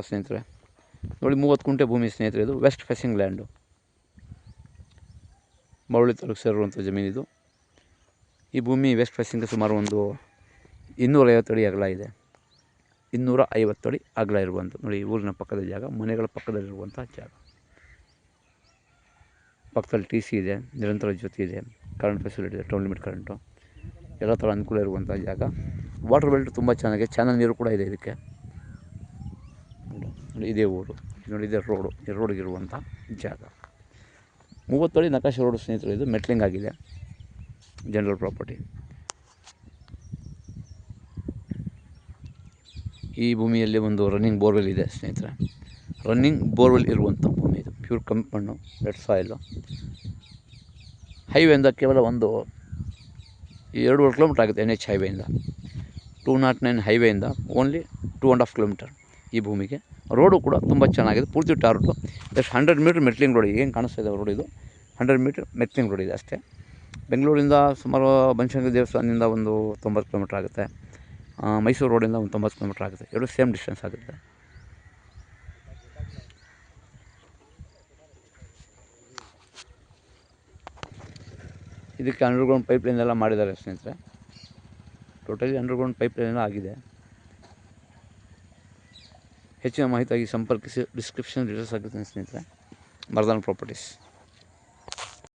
ಸ್ನೇಹಿತರೆ ನೋಡಿ 30 ಕುಂಟೆ ಭೂಮಿ ಸ್ನೇಹಿತರೆ. ಇದು west facing land, Malavalli taluk ಸೇರಿರುವಂಥ ಜಮೀನಿದು. ಈ ಭೂಮಿ ವೆಸ್ಟ್ ಫೇಸಿಂಗ್ ಸುಮಾರು ಒಂದು 250 ಅಡಿ ಅಗಲ ಇದೆ. 250 ಅಡಿ ಅಗಲ ಇರುವಂಥ ನೋಡಿ, ಊರಿನ ಪಕ್ಕದ ಜಾಗ, ಮನೆಗಳ ಪಕ್ಕದಲ್ಲಿರುವಂಥ ಜಾಗ. ಪಕ್ಕದಲ್ಲಿ ಟಿ ಸಿ ಇದೆ, ನಿರಂತರ ಜ್ಯೋತಿ ಇದೆ, ಕರೆಂಟ್ ಫೆಸಿಲಿಟಿ ಇದೆ, ಟೌನ್ ಲಿಮಿಟ್ ಕರೆಂಟು, ಎಲ್ಲ ಥರ ಅನುಕೂಲ ಇರುವಂಥ ಜಾಗ. ವಾಟರ್ ಬೆಲ್ಟ್ ತುಂಬ ಚೆನ್ನಾಗಿದೆ, ಚಾನಲ್ ನೀರು ಕೂಡ ಇದೆ ಇದಕ್ಕೆ. ನೋಡಿ ಇದೇ ಊರು, ನೋಡಿ ಇದೇ ರೋಡು, ಈ ರೋಡ್ಗಿರುವಂಥ ಜಾಗ. 30 ಅಡಿ ನಕಾಶೆ ರೋಡು ಸ್ನೇಹಿತರೆ. ಇದು ಮೆಟ್ಲಿಂಗ್ ಆಗಿದೆ, ಜನರಲ್ ಪ್ರಾಪರ್ಟಿ. ಈ ಭೂಮಿಯಲ್ಲಿ ಒಂದು ರನ್ನಿಂಗ್ ಬೋರ್ವೆಲ್ ಇದೆ ಸ್ನೇಹಿತರೆ. ರನ್ನಿಂಗ್ ಬೋರ್ವೆಲ್ ಇರುವಂಥ ಭೂಮಿ ಇದು. ಪ್ಯೂರ್ ಕೆಂಪು ಮಣ್ಣು, ರೆಡ್ ಸಾಯಿಲು. ಹೈವೇಯಿಂದ ಕೇವಲ ಒಂದು 2.5 ಕಿಲೋಮೀಟ್ರ್ ಆಗುತ್ತೆ. NH ಹೈವೇಯಿಂದ 209 ಹೈವೇಯಿಂದ ಓನ್ಲಿ 2.5 ಕಿಲೋಮೀಟರ್ ಈ ಭೂಮಿಗೆ. ರೋಡು ಕೂಡ ತುಂಬ ಚೆನ್ನಾಗಿದೆ, ಪೂರ್ತಿ tar road. Just 100 metre metalling road. ಏನು ಕಾಣಿಸ್ತಾ ಇದೆ ರೋಡ್, ಇದು 100 ಮೀಟ್ರ್ ಮೆಟ್ಲಿಂಗ್ ರೋಡ್ ಇದೆ ಅಷ್ಟೇ. ಬೆಂಗಳೂರಿಂದ ಸುಮಾರು ಬನಶಂಕರಿ ದೇವಸ್ಥಾನದಿಂದ ಒಂದು 90 ಕಿಲೋಮೀಟ್ರ್ ಆಗುತ್ತೆ. ಮೈಸೂರು ರೋಡಿಂದ ಒಂದು 90 ಕಿಲೋಮೀಟ್ರ್ ಆಗುತ್ತೆ. ಎರಡು ಸೇಮ್ ಡಿಸ್ಟೆನ್ಸ್ ಆಗುತ್ತೆ. ಇದಕ್ಕೆ ಅಂಡರ್ಗ್ರೌಂಡ್ ಪೈಪ್ಲೈನ್ ಎಲ್ಲ ಮಾಡಿದ್ದಾರೆ ಸ್ನೇಹಿತರೆ. ಟೋಟಲಿ ಅಂಡರ್ಗ್ರೌಂಡ್ ಪೈಪ್ಲೈನ್ ಎಲ್ಲ ಆಗಿದೆ. ಹೆಚ್ಚಿನ ಮಾಹಿತಿಯಾಗಿ ಸಂಪರ್ಕಿಸಿ. ಡಿಸ್ಕ್ರಿಪ್ಷನ್ ಡೀಟೇಲ್ಸ್ ಆಗುತ್ತೆ ಸ್ನೇಹಿತರೆ. ಮರ್ದಾನ್ ಪ್ರಾಪರ್ಟೀಸ್.